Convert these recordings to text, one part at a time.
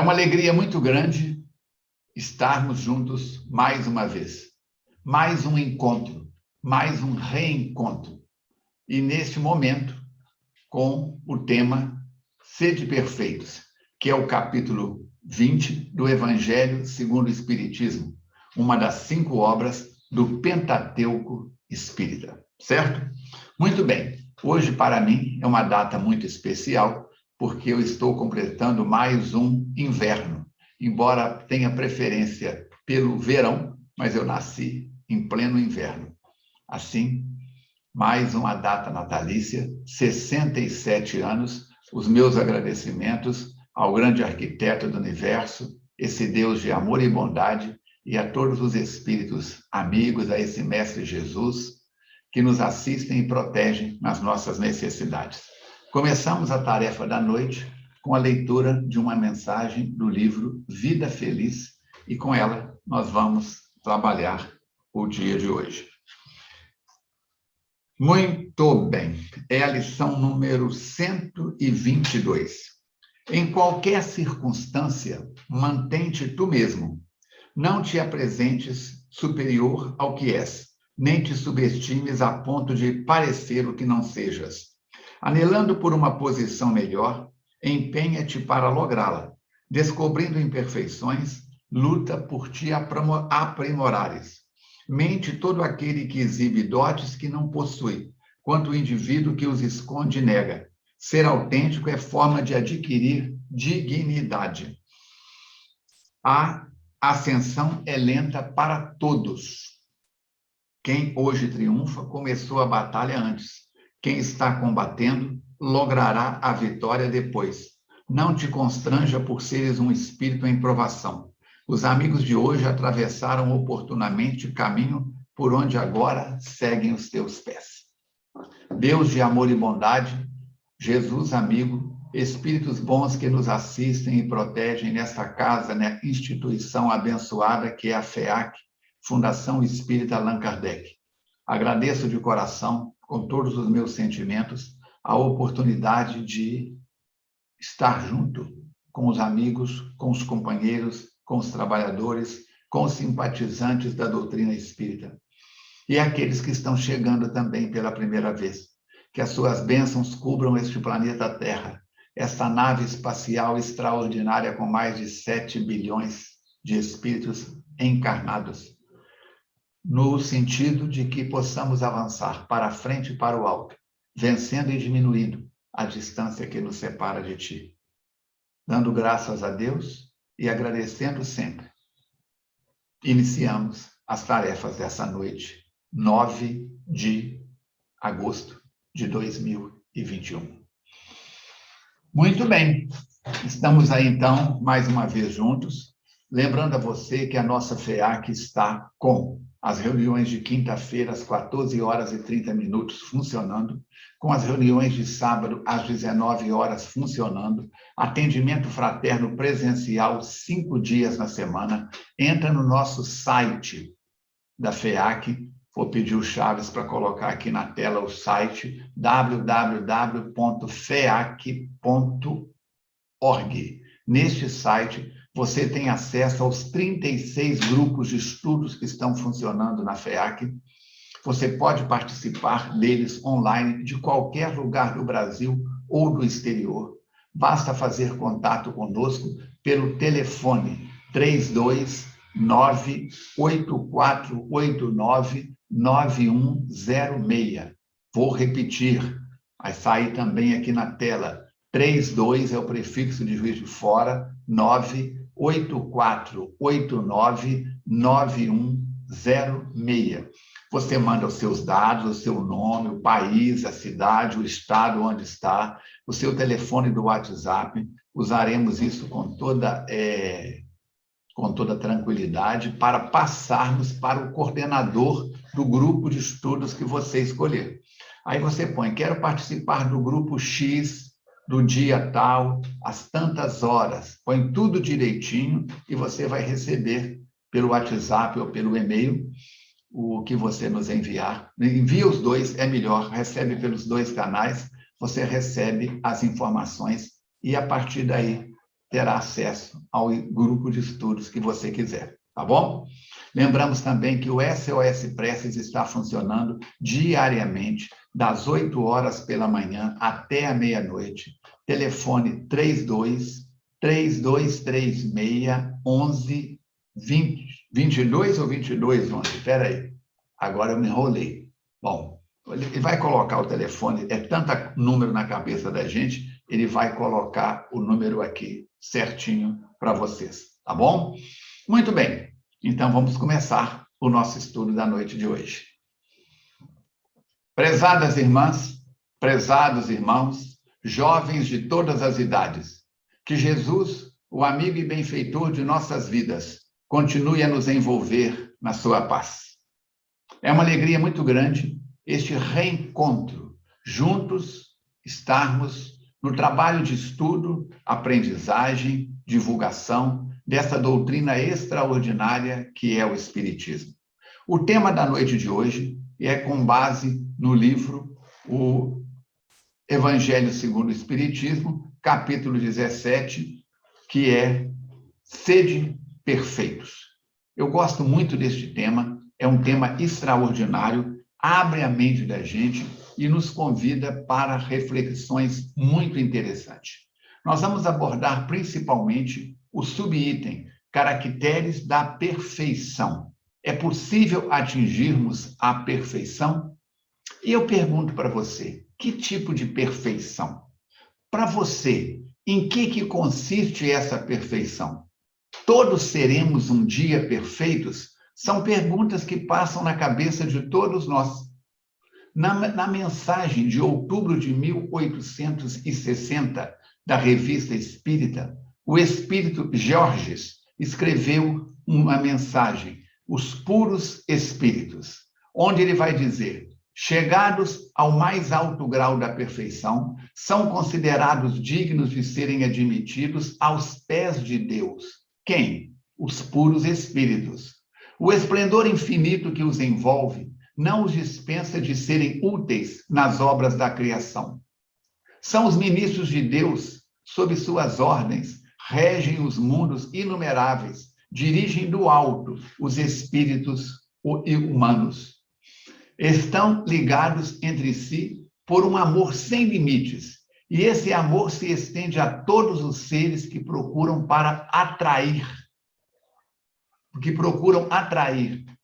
uma alegria muito grande estarmos juntos mais uma vez. Mais um encontro, mais um reencontro. E neste momento, com o tema Sede Perfeitos, que é o capítulo 20 do Evangelho segundo o Espiritismo, uma das 5 obras do Pentateuco Espírita, certo? Muito bem, hoje para mim é uma data muito especial, porque eu estou completando mais um inverno, embora tenha preferência pelo verão, mas eu nasci em pleno inverno. Assim, mais uma data natalícia, 67 anos, os meus agradecimentos ao grande arquiteto do universo, esse Deus de amor e bondade, e a todos os espíritos amigos, a esse Mestre Jesus, que nos assistem e protegem nas nossas necessidades. Começamos a tarefa da noite com a leitura de uma mensagem do livro Vida Feliz, e com ela nós vamos trabalhar o dia de hoje. Muito bem, é a lição número 122. Em qualquer circunstância, mantém-te tu mesmo. Não te apresentes superior ao que és, nem te subestimes a ponto de parecer o que não sejas. Anelando por uma posição melhor, empenha-te para lográ-la. Descobrindo imperfeições, luta por te aprimorares. Mente todo aquele que exibe dotes que não possui, quanto o indivíduo que os esconde e nega. Ser autêntico é forma de adquirir dignidade. A ascensão é lenta para todos. Quem hoje triunfa começou a batalha antes. Quem está combatendo logrará a vitória depois. Não te constranja por seres um espírito em provação. Os amigos de hoje atravessaram oportunamente o caminho por onde agora seguem os teus pés. Deus de amor e bondade, Jesus amigo, espíritos bons que nos assistem e protegem nesta casa, nessa instituição abençoada que é a FEAC, Fundação Espírita Allan Kardec. Agradeço de coração, com todos os meus sentimentos, a oportunidade de estar junto com os amigos, com os companheiros, com os trabalhadores, com os simpatizantes da doutrina espírita. E aqueles que estão chegando também pela primeira vez. Que as suas bênçãos cubram este planeta Terra, esta nave espacial extraordinária com mais de 7 bilhões de espíritos encarnados, no sentido de que possamos avançar para a frente e para o alto, vencendo e diminuindo a distância que nos separa de ti. Dando graças a Deus e agradecendo sempre, iniciamos as tarefas dessa noite, 9 de agosto de 2021. Muito bem, estamos aí então, mais uma vez juntos, lembrando a você que a nossa FEAC está com as reuniões de quinta-feira às 14 horas e 30 minutos funcionando, com as reuniões de sábado às 19 horas funcionando, atendimento fraterno presencial 5 dias na semana. Entra no nosso site da FEAC, vou pedir o Chaves para colocar aqui na tela o site www.feac.org. Neste site, você tem acesso aos 36 grupos de estudos que estão funcionando na FEAC. Você pode participar deles online de qualquer lugar do Brasil ou do exterior. Basta fazer contato conosco pelo telefone 329-8489-9106. Vou repetir, vai sair também aqui na tela. 32 é o prefixo de Juiz de Fora, 98489-9106. Você manda os seus dados, o seu nome, o país, a cidade, o estado onde está, o seu telefone do WhatsApp. Usaremos isso com toda tranquilidade para passarmos para o coordenador do grupo de estudos que você escolher. Aí você põe, quero participar do grupo X, do dia tal, às tantas horas. Põe tudo direitinho e você vai receber pelo WhatsApp ou pelo e-mail o que você nos enviar. Envia os dois, é melhor, recebe pelos 2 canais, você recebe as informações e, a partir daí, terá acesso ao grupo de estudos que você quiser, tá bom? Lembramos também que o SOS Preces está funcionando diariamente, das 8 horas pela manhã até a meia-noite. Telefone 3236 11 22 ou 22, 11? Espera aí, agora eu me enrolei. Bom, ele vai colocar o telefone, é tanto número na cabeça da gente, ele vai colocar o número aqui certinho para vocês, tá bom? Muito bem, então vamos começar o nosso estudo da noite de hoje. Prezadas irmãs, prezados irmãos, jovens de todas as idades, que Jesus, o amigo e benfeitor de nossas vidas, continue a nos envolver na sua paz. É uma alegria muito grande este reencontro, juntos estarmos no trabalho de estudo, aprendizagem, divulgação dessa doutrina extraordinária que é o Espiritismo. O tema da noite de hoje é com base no livro O Evangelho segundo o Espiritismo, capítulo 17, que é Sede Perfeitos. Eu gosto muito deste tema, é um tema extraordinário, abre a mente da gente e nos convida para reflexões muito interessantes. Nós vamos abordar principalmente o subitem Caracteres da Perfeição. É possível atingirmos a perfeição? E eu pergunto para você, que tipo de perfeição? Para você, em que consiste essa perfeição? Todos seremos um dia perfeitos? São perguntas que passam na cabeça de todos nós. Na mensagem de outubro de 1860 da Revista Espírita, o espírito Georges escreveu uma mensagem, Os Puros Espíritos, onde ele vai dizer: chegados ao mais alto grau da perfeição, são considerados dignos de serem admitidos aos pés de Deus. Quem? Os puros espíritos. O esplendor infinito que os envolve não os dispensa de serem úteis nas obras da criação. São os ministros de Deus, sob suas ordens, regem os mundos inumeráveis, dirigem do alto os espíritos humanos. Estão ligados entre si por um amor sem limites, e esse amor se estende a todos os seres que procuram atrair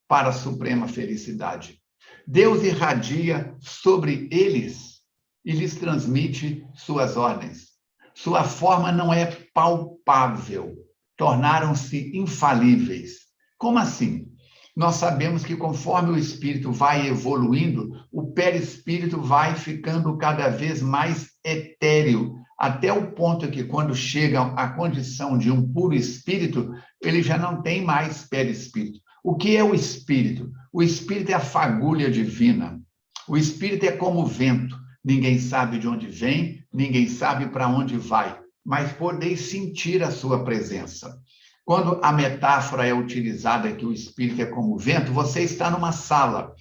para a suprema felicidade. Deus irradia sobre eles e lhes transmite suas ordens. Sua forma não é palpável, tornaram-se infalíveis. Como assim? Nós sabemos que conforme o espírito vai evoluindo, o perispírito vai ficando cada vez mais etéreo, até o ponto que, quando chega à condição de um puro espírito, ele já não tem mais perispírito. O que é o espírito? O espírito é a fagulha divina. O espírito é como o vento. Ninguém sabe de onde vem, ninguém sabe para onde vai, mas podeis sentir a sua presença. Quando a metáfora é utilizada que o espírito é como o vento, você está numa sala.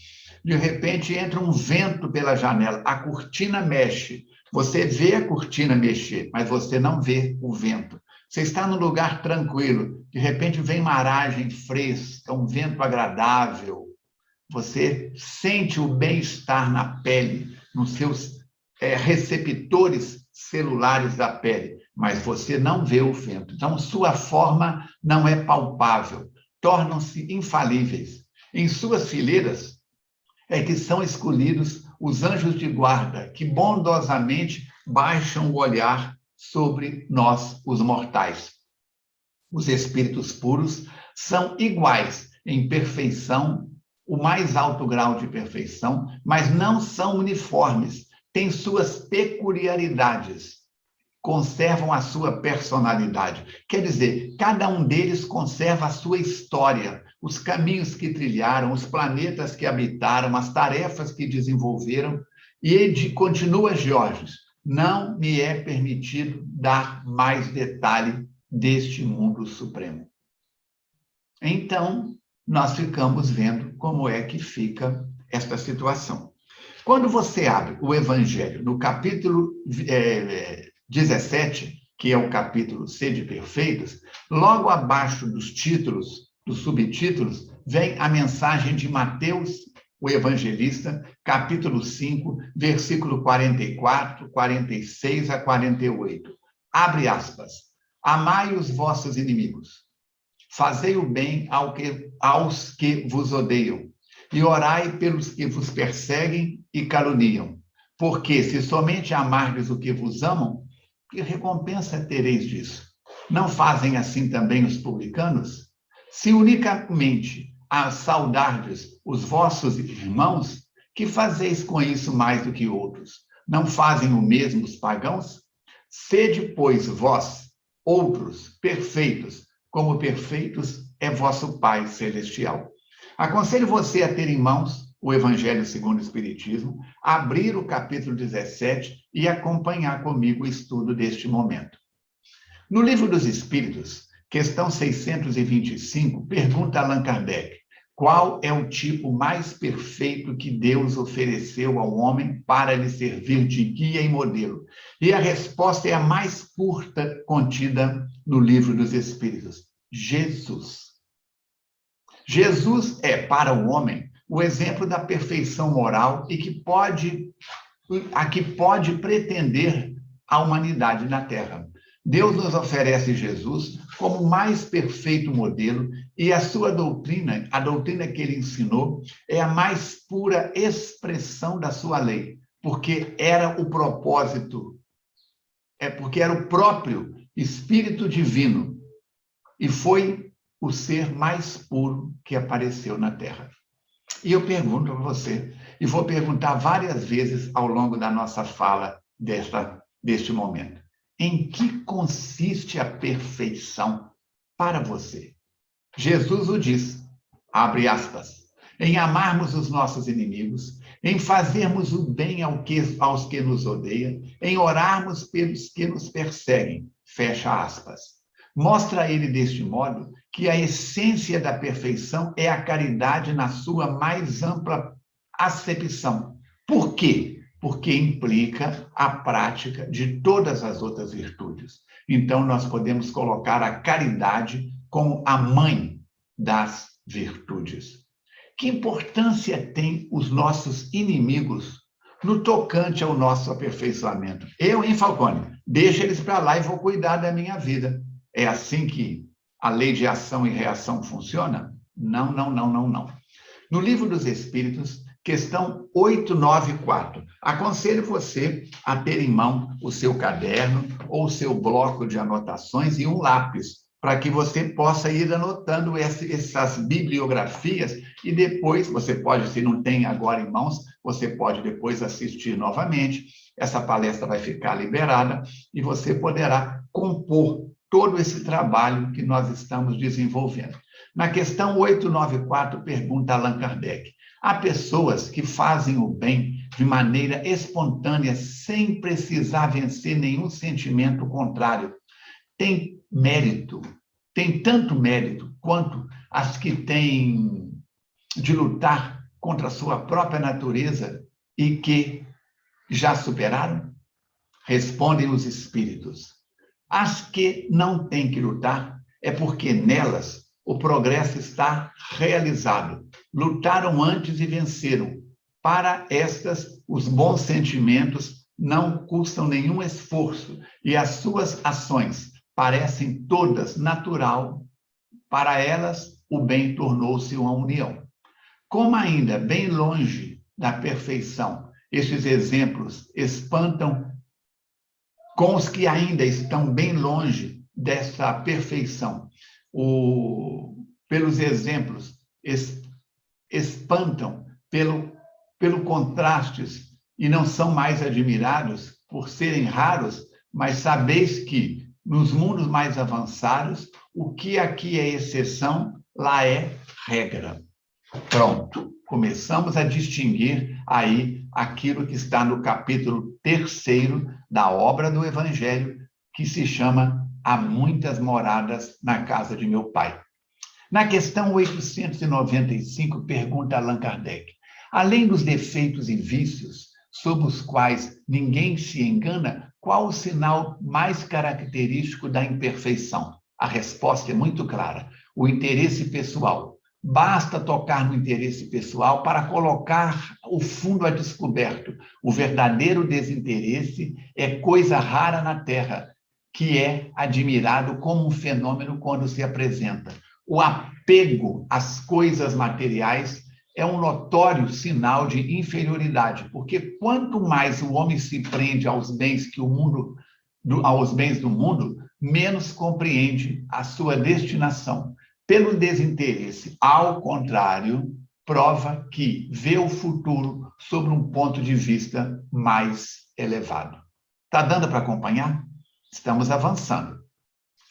De repente entra um vento pela janela, a cortina mexe. Você vê a cortina mexer, mas você não vê o vento. Você está num lugar tranquilo, de repente vem uma aragem fresca, um vento agradável. Você sente o bem-estar na pele, nos seus receptores celulares da pele, mas você não vê o vento. Então, sua forma não é palpável, tornam-se infalíveis. Em suas fileiras é que são escolhidos os anjos de guarda, que bondosamente baixam o olhar sobre nós, os mortais. Os espíritos puros são iguais em perfeição, o mais alto grau de perfeição, mas não são uniformes, têm suas peculiaridades, conservam a sua personalidade. Quer dizer, cada um deles conserva a sua história, os caminhos que trilharam, os planetas que habitaram, as tarefas que desenvolveram, e continua Georges: não me é permitido dar mais detalhe deste mundo supremo. Então, nós ficamos vendo como é que fica esta situação. Quando você abre o Evangelho no capítulo 17, que é o capítulo Sede Perfeitos, logo abaixo dos títulos, dos subtítulos, vem a mensagem de Mateus, o evangelista, capítulo 5, versículo 44, 46 a 48. Abre aspas. Amai os vossos inimigos. Fazei o bem aos que vos odeiam, e orai pelos que vos perseguem e caluniam. Porque se somente amardes o que vos amam, que recompensa tereis disso? Não fazem assim também os publicanos? Se unicamente saudardes os vossos irmãos, que fazeis com isso mais do que outros? Não fazem o mesmo os pagãos? Sede, pois, vós, outros, perfeitos, como perfeitos é vosso Pai Celestial. Aconselho você a ter em mãos o Evangelho segundo o Espiritismo, abrir o capítulo 17 e acompanhar comigo o estudo deste momento. No Livro dos Espíritos, questão 625, pergunta Allan Kardec: qual é o tipo mais perfeito que Deus ofereceu ao homem para lhe servir de guia e modelo? E a resposta é a mais curta contida no Livro dos Espíritos: Jesus. Jesus é, para o homem, o exemplo da perfeição moral e a que pode pretender a humanidade na Terra. Deus nos oferece Jesus como o mais perfeito modelo e a sua doutrina, a doutrina que ele ensinou, é a mais pura expressão da sua lei, porque era o propósito, porque era o próprio Espírito Divino e foi o ser mais puro que apareceu na Terra. E eu pergunto a você, e vou perguntar várias vezes ao longo da nossa fala deste momento: em que consiste a perfeição para você? Jesus o diz, abre aspas, em amarmos os nossos inimigos, em fazermos o bem aos que nos odeiam, em orarmos pelos que nos perseguem, fecha aspas. Mostra ele deste modo que a essência da perfeição é a caridade na sua mais ampla acepção. Por quê? Porque implica a prática de todas as outras virtudes. Então, nós podemos colocar a caridade como a mãe das virtudes. Que importância tem os nossos inimigos no tocante ao nosso aperfeiçoamento? Eu, hein, Falcone? Deixa eles para lá e vou cuidar da minha vida. É assim que a lei de ação e reação funciona? Não, não, não, não, não. No Livro dos Espíritos, questão 894. Aconselho você a ter em mão o seu caderno ou o seu bloco de anotações e um lápis, para que você possa ir anotando essas bibliografias e depois você pode, se não tem agora em mãos, você pode depois assistir novamente. Essa palestra vai ficar liberada e você poderá compor todo esse trabalho que nós estamos desenvolvendo. Na questão 894, pergunta Allan Kardec: há pessoas que fazem o bem de maneira espontânea, sem precisar vencer nenhum sentimento contrário. Tem mérito, tem tanto mérito quanto as que têm de lutar contra a sua própria natureza e que já superaram? Respondem os espíritos: as que não têm que lutar é porque nelas o progresso está realizado. Lutaram antes e venceram. Para estas, os bons sentimentos não custam nenhum esforço e as suas ações parecem todas natural. Para elas, o bem tornou-se uma união. Como ainda bem longe da perfeição, estes exemplos espantam com os que ainda estão bem longe dessa perfeição. Pelos exemplos, espantam pelo contrastes e não são mais admirados por serem raros, mas sabeis que nos mundos mais avançados, o que aqui é exceção, lá é regra. Pronto, começamos a distinguir aí aquilo que está no capítulo 3º da obra do Evangelho, que se chama Há Muitas Moradas na Casa de Meu Pai. Na questão 895, pergunta Allan Kardec: além dos defeitos e vícios, sob os quais ninguém se engana, Qual o sinal mais característico da imperfeição? A resposta é muito clara: o interesse pessoal. Basta tocar no interesse pessoal para colocar o fundo a descoberto. O verdadeiro desinteresse é coisa rara na Terra, que é admirado como um fenômeno quando se apresenta. O apego às coisas materiais é um notório sinal de inferioridade, porque quanto mais o homem se prende aos bens do mundo, menos compreende a sua destinação. Pelo desinteresse, ao contrário, prova que vê o futuro sob um ponto de vista mais elevado. Está dando para acompanhar? Estamos avançando.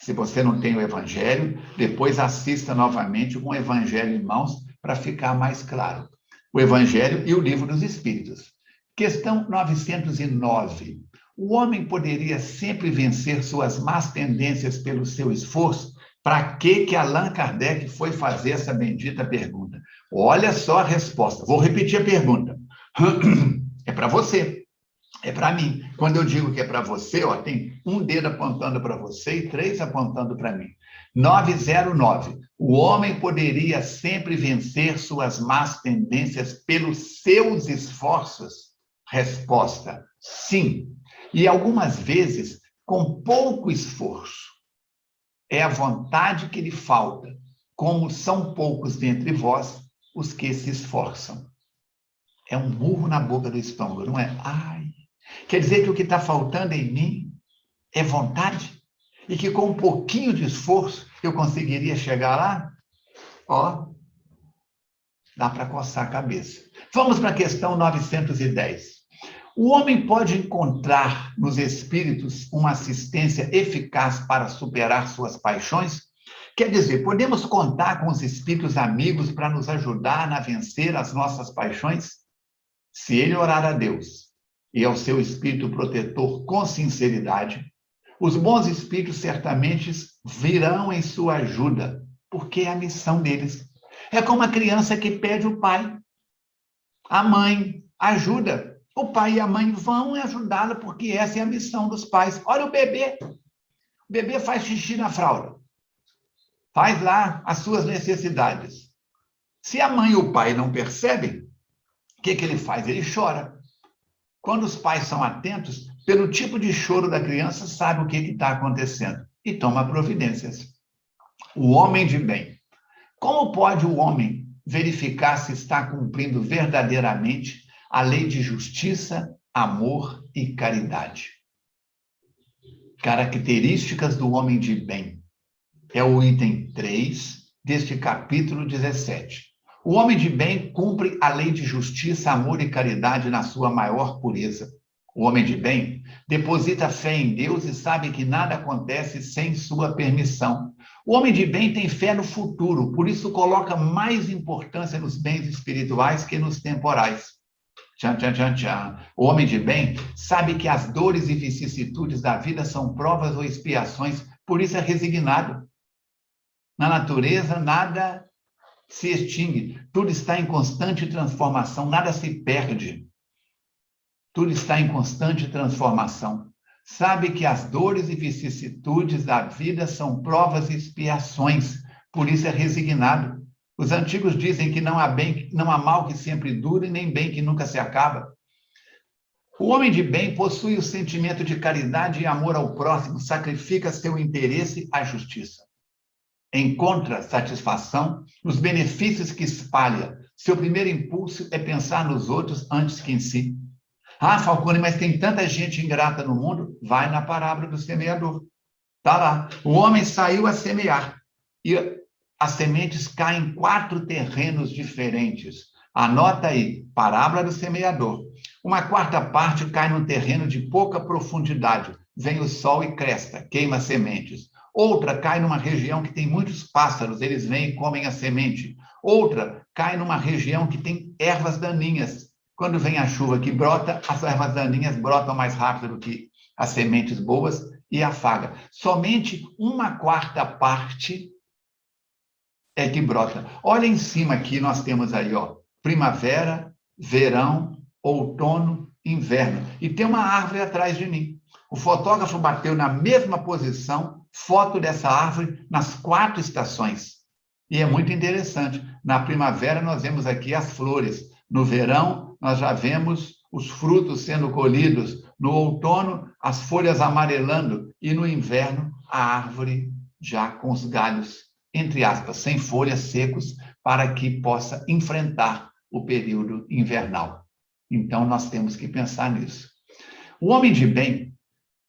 Se você não tem o Evangelho, depois assista novamente com o Evangelho em mãos para ficar mais claro. O Evangelho e o Livro dos Espíritos. Questão 909. O homem poderia sempre vencer suas más tendências pelo seu esforço? Para que Allan Kardec foi fazer essa bendita pergunta? Olha só a resposta. Vou repetir a pergunta. É para você. É para mim. Quando eu digo que é para você, ó, tem um dedo apontando para você e 3 apontando para mim. 909. O homem poderia sempre vencer suas más tendências pelos seus esforços? Resposta: sim. E algumas vezes com pouco esforço. É a vontade que lhe falta, como são poucos dentre vós os que se esforçam. É um murro na boca do estômago, não é? Ai, quer dizer que o que está faltando em mim é vontade? E que com um pouquinho de esforço eu conseguiria chegar lá? Ó, dá para coçar a cabeça. Vamos para a questão 910. O homem pode encontrar nos espíritos uma assistência eficaz para superar suas paixões? Quer dizer, podemos contar com os espíritos amigos para nos ajudar a vencer as nossas paixões? Se ele orar a Deus e ao seu espírito protetor com sinceridade, os bons espíritos certamente virão em sua ajuda, porque é a missão deles. É como a criança que pede o pai, a mãe, ajuda. O pai e a mãe vão ajudá-la, porque essa é a missão dos pais. Olha o bebê. O bebê faz xixi na fralda. Faz lá as suas necessidades. Se a mãe e o pai não percebem, o que ele faz? Ele chora. Quando os pais são atentos, pelo tipo de choro da criança, sabe o que está acontecendo e toma providências. O homem de bem. Como pode o homem verificar se está cumprindo verdadeiramente a lei de justiça, amor e caridade? Características do homem de bem. É o item 3 deste capítulo 17. O homem de bem cumpre a lei de justiça, amor e caridade na sua maior pureza. O homem de bem deposita fé em Deus e sabe que nada acontece sem sua permissão. O homem de bem tem fé no futuro, por isso coloca mais importância nos bens espirituais que nos temporais. Tchan, tchan, tchan, tchan. O homem de bem sabe que as dores e vicissitudes da vida são provas ou expiações, por isso é resignado. Na natureza, nada se extingue, tudo está em constante transformação, nada se perde. Tudo está em constante transformação. Sabe que as dores e vicissitudes da vida são provas e expiações, por isso é resignado. Os antigos dizem que não há mal que sempre dure, nem bem que nunca se acaba. O homem de bem possui o sentimento de caridade e amor ao próximo, sacrifica seu interesse à justiça. Encontra satisfação nos benefícios que espalha. Seu primeiro impulso é pensar nos outros antes que em si. Ah, Falcone, mas tem tanta gente ingrata no mundo. Vai na parábola do semeador. Está lá. O homem saiu a semear. E as sementes caem em 4 terrenos diferentes. Anota aí, parábola do semeador. Uma quarta parte cai num terreno de pouca profundidade. Vem o sol e cresta, queima as sementes. Outra cai numa região que tem muitos pássaros, eles vêm e comem a semente. Outra cai numa região que tem ervas daninhas. Quando vem a chuva que brota, as ervas daninhas brotam mais rápido do que as sementes boas e afaga. Somente uma quarta parte é que brota. Olha em cima aqui, nós temos aí, ó, primavera, verão, outono, inverno. E tem uma árvore atrás de mim. O fotógrafo bateu na mesma posição, foto dessa árvore nas 4 estações. E é muito interessante. Na primavera, nós vemos aqui as flores. No verão, nós já vemos os frutos sendo colhidos. No outono, as folhas amarelando. E no inverno, a árvore já com os galhos, entre aspas, sem folhas, secos, para que possa enfrentar o período invernal. Então, nós temos que pensar nisso. O homem de bem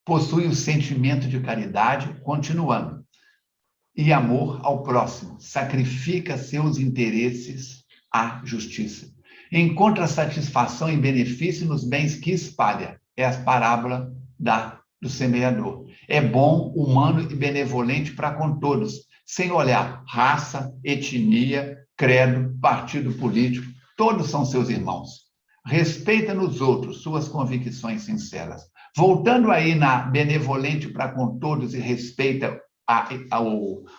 possui o sentimento de caridade, continuando, e amor ao próximo, sacrifica seus interesses à justiça. Encontra satisfação e benefício nos bens que espalha. É a parábola do semeador. É bom, humano e benevolente para com todos, sem olhar raça, etnia, credo, partido político. Todos são seus irmãos. Respeita nos outros suas convicções sinceras. Voltando aí na benevolente para com todos e respeita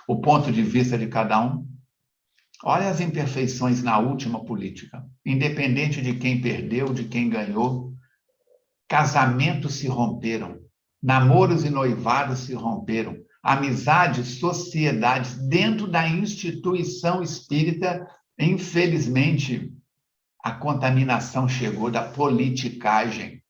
o ponto de vista de cada um, olha as imperfeições na última política. Independente de quem perdeu, de quem ganhou, casamentos se romperam, namoros e noivados se romperam, amizades, sociedades dentro da instituição espírita, infelizmente, a contaminação chegou da politicagem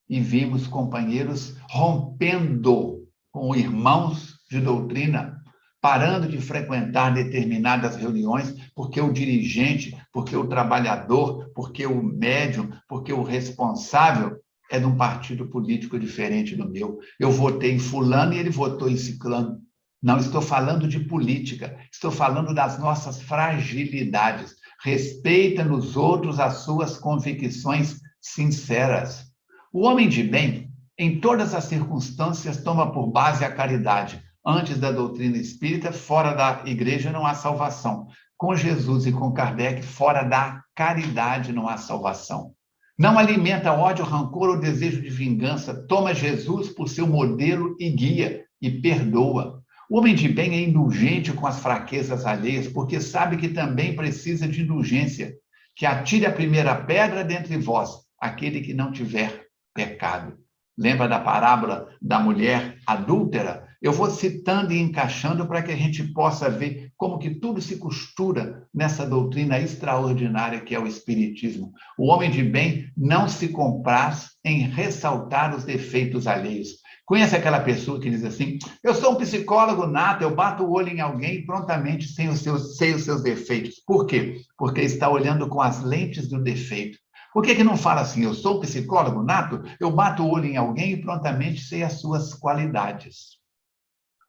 e vimos companheiros rompendo com irmãos de doutrina, parando de frequentar determinadas reuniões, porque o dirigente, porque o trabalhador, porque o médium, porque o responsável é de um partido político diferente do meu. Eu votei em fulano e ele votou em ciclano. Não estou falando de política, estou falando das nossas fragilidades. Respeita nos outros as suas convicções sinceras. O homem de bem, em todas as circunstâncias, toma por base a caridade. Antes da doutrina espírita, fora da igreja não há salvação. Com Jesus e com Kardec, fora da caridade não há salvação. Não alimenta ódio, rancor ou desejo de vingança. Toma Jesus por seu modelo e guia e perdoa. O homem de bem é indulgente com as fraquezas alheias, porque sabe que também precisa de indulgência. Que atire a primeira pedra dentre vós, aquele que não tiver pecado. Lembra da parábola da mulher adúltera? Eu vou citando e encaixando para que a gente possa ver como que tudo se costura nessa doutrina extraordinária que é o Espiritismo. O homem de bem não se compraz em ressaltar os defeitos alheios. Conhece aquela pessoa que diz assim, eu sou um psicólogo nato, eu bato o olho em alguém e prontamente sei os seus defeitos. Por quê? Porque está olhando com as lentes do defeito. Por que não fala assim, eu sou um psicólogo nato, eu bato o olho em alguém e prontamente sei as suas qualidades.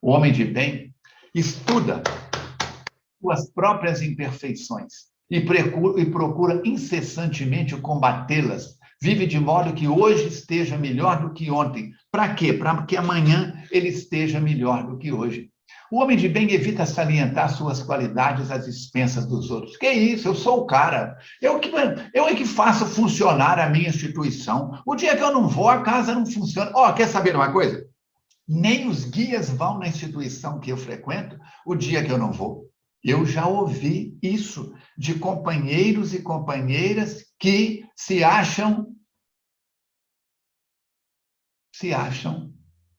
O homem de bem estuda suas próprias imperfeições e procura incessantemente combatê-las. Vive de modo que hoje esteja melhor do que ontem. Para quê? Para que amanhã ele esteja melhor do que hoje. O homem de bem evita salientar suas qualidades às expensas dos outros. Que isso? Eu sou o cara. Eu é que faço funcionar a minha instituição. O dia que eu não vou, a casa não funciona. Quer saber uma coisa? Nem os guias vão na instituição que eu frequento o dia que eu não vou. Eu já ouvi isso de companheiros e companheiras que se acham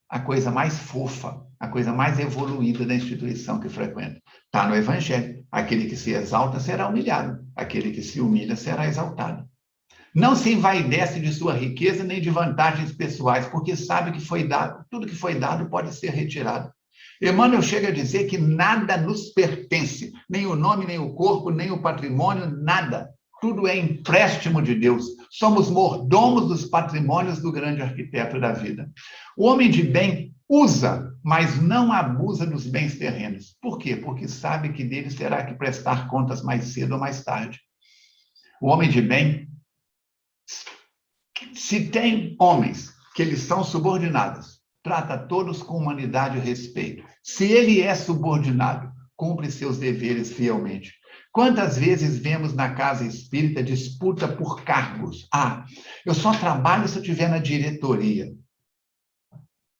a coisa mais fofa, a coisa mais evoluída da instituição que frequenta. Está no Evangelho. Aquele que se exalta será humilhado. Aquele que se humilha será exaltado. Não se envaidece de sua riqueza nem de vantagens pessoais, porque sabe que foi dado, tudo que foi dado pode ser retirado. Emmanuel chega a dizer que nada nos pertence, nem o nome, nem o corpo, nem o patrimônio, nada. Tudo é empréstimo de Deus. Somos mordomos dos patrimônios do grande arquiteto da vida. O homem de bem usa, mas não abusa dos bens terrenos. Por quê? Porque sabe que deles terá que prestar contas mais cedo ou mais tarde. O homem de bem, se tem homens que eles são subordinados, trata todos com humanidade e respeito. Se ele é subordinado, cumpre seus deveres fielmente. Quantas vezes vemos na casa espírita disputa por cargos? Eu só trabalho se eu estiver na diretoria.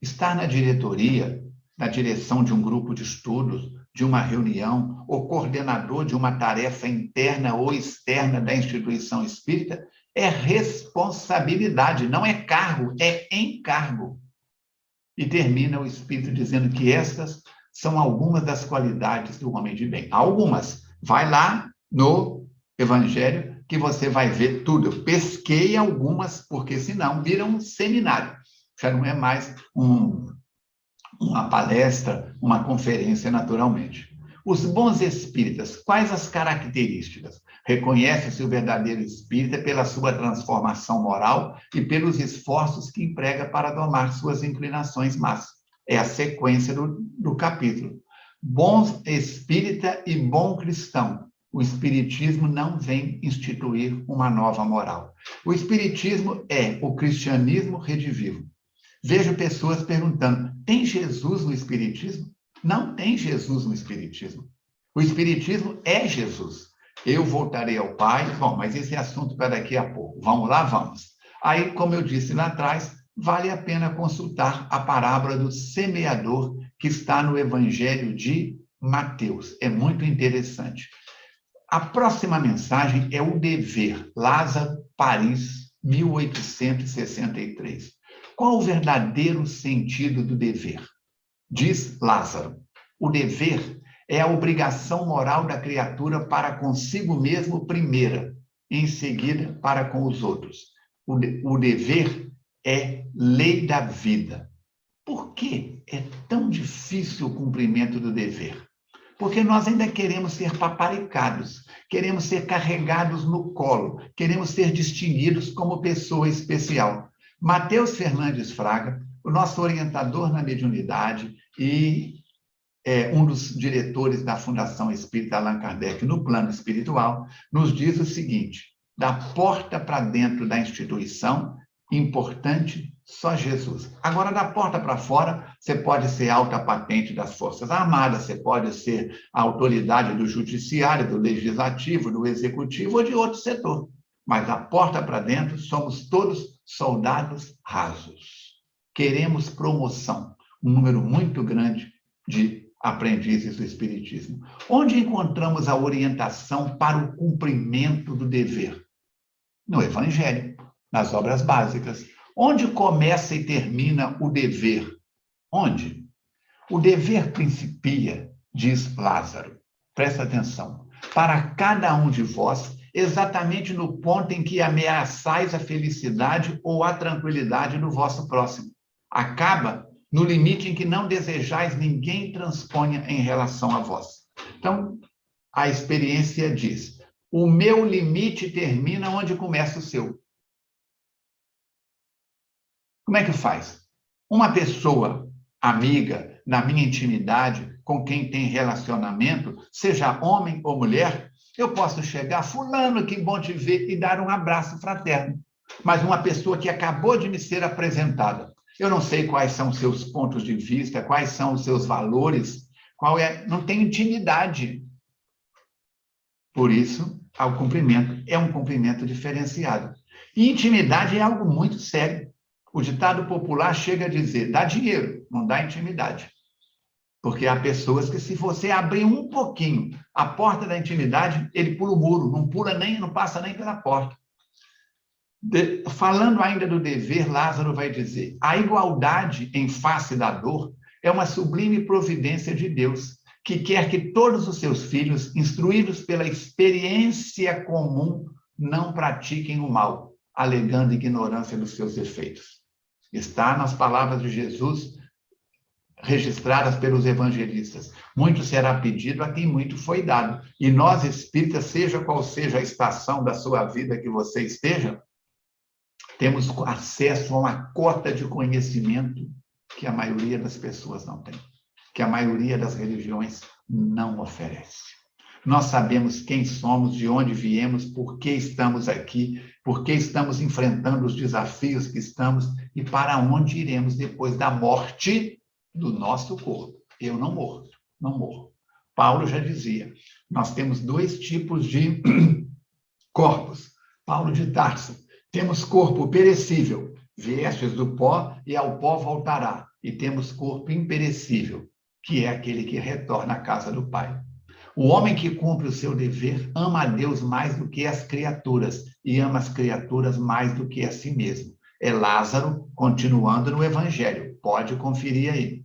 Estar na diretoria, na direção de um grupo de estudos, de uma reunião, ou coordenador de uma tarefa interna ou externa da instituição espírita, é responsabilidade, não é cargo, é encargo. E termina o Espírito dizendo que estas são algumas das qualidades do homem de bem. Algumas. Vai lá no Evangelho que você vai ver tudo. Eu pesquei algumas, porque senão vira um seminário. Já não é mais uma palestra, uma conferência, naturalmente. Os bons espíritas, quais as características? Reconhece-se o verdadeiro espírita pela sua transformação moral e pelos esforços que emprega para domar suas inclinações más. É a sequência do capítulo. Bom espírita e bom cristão. O espiritismo não vem instituir uma nova moral. O espiritismo é o cristianismo redivivo. Vejo pessoas perguntando: tem Jesus no Espiritismo? Não tem Jesus no Espiritismo. O Espiritismo é Jesus. Eu voltarei ao Pai. Bom, mas esse é assunto para daqui a pouco. Vamos lá? Vamos. Aí, como eu disse lá atrás, vale a pena consultar a parábola do semeador que está no Evangelho de Mateus. É muito interessante. A próxima mensagem é o dever. Lázaro, Paris, 1863. Qual o verdadeiro sentido do dever? Diz Lázaro: o dever é a obrigação moral da criatura para consigo mesmo primeira, em seguida para com os outros. O dever é lei da vida. Por que é tão difícil o cumprimento do dever? Porque nós ainda queremos ser paparicados, queremos ser carregados no colo, queremos ser distinguidos como pessoa especial. Matheus Fernandes Fraga, o nosso orientador na mediunidade e um dos diretores da Fundação Espírita Allan Kardec no plano espiritual, nos diz o seguinte: da porta para dentro da instituição, importante só Jesus. Agora, da porta para fora, você pode ser alta patente das Forças Armadas, você pode ser a autoridade do judiciário, do legislativo, do executivo ou de outro setor. Mas da porta para dentro, somos todos soldados rasos. Queremos promoção, um número muito grande de aprendizes do Espiritismo. Onde encontramos a orientação para o cumprimento do dever? No Evangelho, nas obras básicas. Onde começa e termina o dever? Onde? O dever principia, diz Lázaro, presta atenção, para cada um de vós, exatamente no ponto em que ameaçais a felicidade ou a tranquilidade do vosso próximo. Acaba no limite em que não desejais ninguém transponha em relação a vós. Então, a experiência diz: o meu limite termina onde começa o seu. Como é que faz? Uma pessoa amiga, na minha intimidade, com quem tem relacionamento, seja homem ou mulher, eu posso chegar: fulano, que bom te ver, e dar um abraço fraterno. Mas uma pessoa que acabou de me ser apresentada, eu não sei quais são os seus pontos de vista, quais são os seus valores, não tem intimidade. Por isso, o cumprimento é um cumprimento diferenciado. E intimidade é algo muito sério. O ditado popular chega a dizer: dá dinheiro, não dá intimidade. Porque há pessoas que, se você abrir um pouquinho a porta da intimidade, ele pula o muro, não passa nem pela porta. Falando ainda do dever, Lázaro vai dizer: a igualdade em face da dor é uma sublime providência de Deus, que quer que todos os seus filhos, instruídos pela experiência comum, não pratiquem o mal, alegando ignorância dos seus efeitos. Está nas palavras de Jesus, registradas pelos evangelistas: muito será pedido a quem muito foi dado. E nós, espíritas, seja qual seja a estação da sua vida que você esteja, temos acesso a uma cota de conhecimento que a maioria das pessoas não tem, que a maioria das religiões não oferece. Nós sabemos quem somos, de onde viemos, por que estamos aqui, por que estamos enfrentando os desafios que estamos e para onde iremos depois da morte do nosso corpo. Eu não morro, não morro. Paulo já dizia: nós temos 2 tipos de corpos. Paulo de Tarso: temos corpo perecível, viestes do pó e ao pó voltará. E temos corpo imperecível, que é aquele que retorna à casa do Pai. O homem que cumpre o seu dever ama a Deus mais do que as criaturas e ama as criaturas mais do que a si mesmo. É Lázaro, continuando no Evangelho. Pode conferir aí.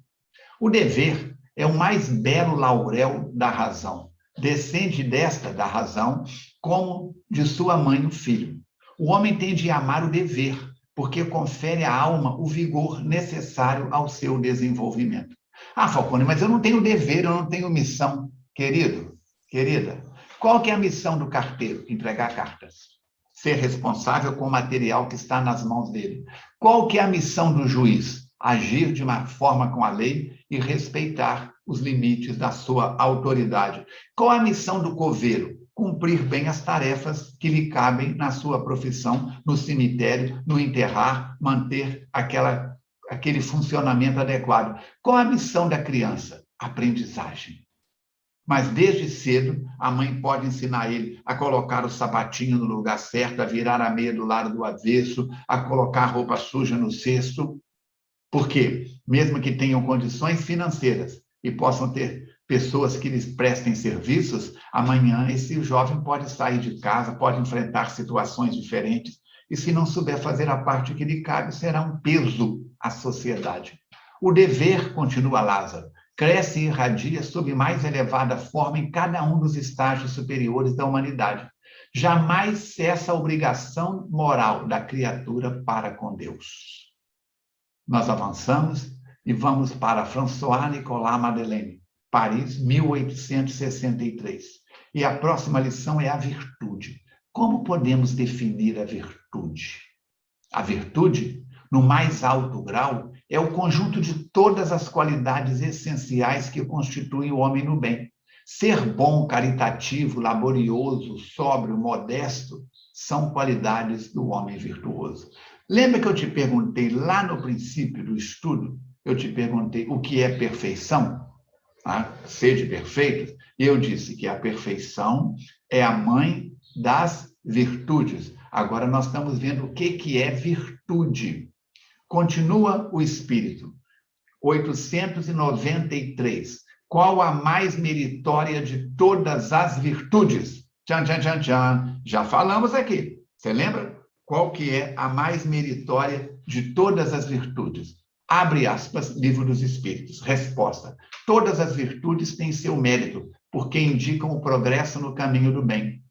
O dever é o mais belo laurel da razão. Descende desta, da razão, como de sua mãe o filho. O homem tem de amar o dever, porque confere à alma o vigor necessário ao seu desenvolvimento. Ah, Falcone, mas eu não tenho dever, eu não tenho missão. Querido, querida, qual que é a missão do carteiro? Entregar cartas. Ser responsável com o material que está nas mãos dele. Qual que é a missão do juiz? Agir de uma forma com a lei e respeitar os limites da sua autoridade. Qual a missão do coveiro? Cumprir bem as tarefas que lhe cabem na sua profissão, no cemitério, no enterrar, manter aquele funcionamento adequado. Qual a missão da criança? Aprendizagem. Mas desde cedo, a mãe pode ensinar ele a colocar o sapatinho no lugar certo, a virar a meia do lado do avesso, a colocar a roupa suja no cesto. Por quê? Mesmo que tenham condições financeiras e possam ter pessoas que lhes prestem serviços, amanhã esse jovem pode sair de casa, pode enfrentar situações diferentes, e se não souber fazer a parte que lhe cabe, será um peso à sociedade. O dever, continua Lázaro, cresce e irradia sob mais elevada forma em cada um dos estágios superiores da humanidade. Jamais cessa a obrigação moral da criatura para com Deus. Nós avançamos e vamos para François Nicolas Madeleine, Paris, 1863. E a próxima lição é a virtude. Como podemos definir a virtude? A virtude, no mais alto grau, é o conjunto de todas as qualidades essenciais que constituem o homem no bem. Ser bom, caritativo, laborioso, sóbrio, modesto, são qualidades do homem virtuoso. Lembra que eu te perguntei lá no princípio do estudo, eu te perguntei o que é perfeição? Sede perfeitos? E eu disse que a perfeição é a mãe das virtudes. Agora nós estamos vendo o que é virtude. Continua o Espírito. 893. Qual a mais meritória de todas as virtudes? Tchan, tchan, tchan, tchan. Já falamos aqui. Você lembra? Qual que é a mais meritória de todas as virtudes? Abre aspas, Livro dos Espíritos. Resposta. Todas as virtudes têm seu mérito, porque indicam o progresso no caminho do bem.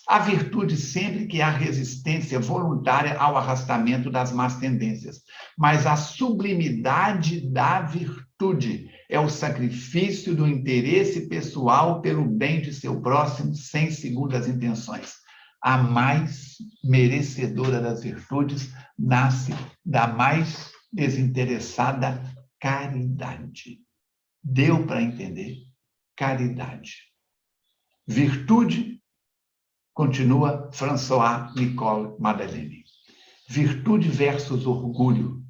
A virtude sempre que há resistência voluntária ao arrastamento das más tendências. Mas a sublimidade da virtude é o sacrifício do interesse pessoal pelo bem de seu próximo, sem segundas intenções. A mais merecedora das virtudes nasce da mais desinteressada caridade. Deu para entender? Caridade. Virtude. Continua François Nicolas Madeleine. Virtude versus orgulho,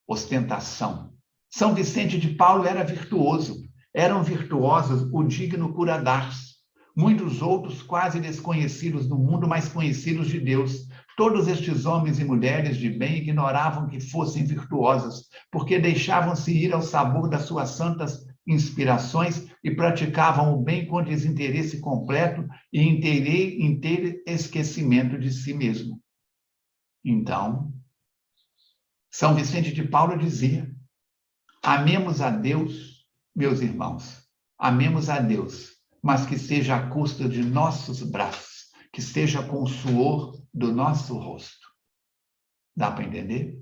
ostentação. São Vicente de Paulo era virtuoso. Eram virtuosos o digno cura d'Ars. Muitos outros quase desconhecidos do mundo, mas conhecidos de Deus. Todos estes homens e mulheres de bem ignoravam que fossem virtuosos, porque deixavam-se ir ao sabor das suas santas inspirações e praticavam o bem com desinteresse completo e inteiro esquecimento de si mesmo. Então, São Vicente de Paulo dizia: amemos a Deus, meus irmãos, amemos a Deus, mas que seja à custa de nossos braços, que seja com o suor do nosso rosto. Dá para entender?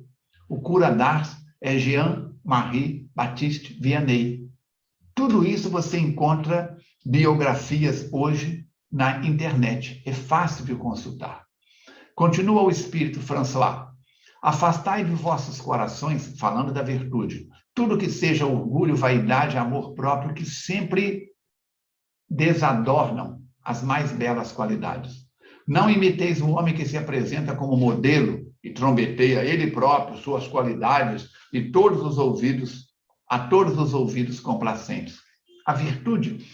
O cura d'Ars é Jean-Marie Baptiste Vianney. Tudo isso você encontra biografias hoje na internet. É fácil de consultar. Continua o Espírito François. Afastai de vossos corações, falando da virtude, tudo que seja orgulho, vaidade, amor próprio, que sempre desadornam as mais belas qualidades. Não imiteis o homem que se apresenta como modelo e trombeteia ele próprio, suas qualidades e a todos os ouvidos complacentes. A virtude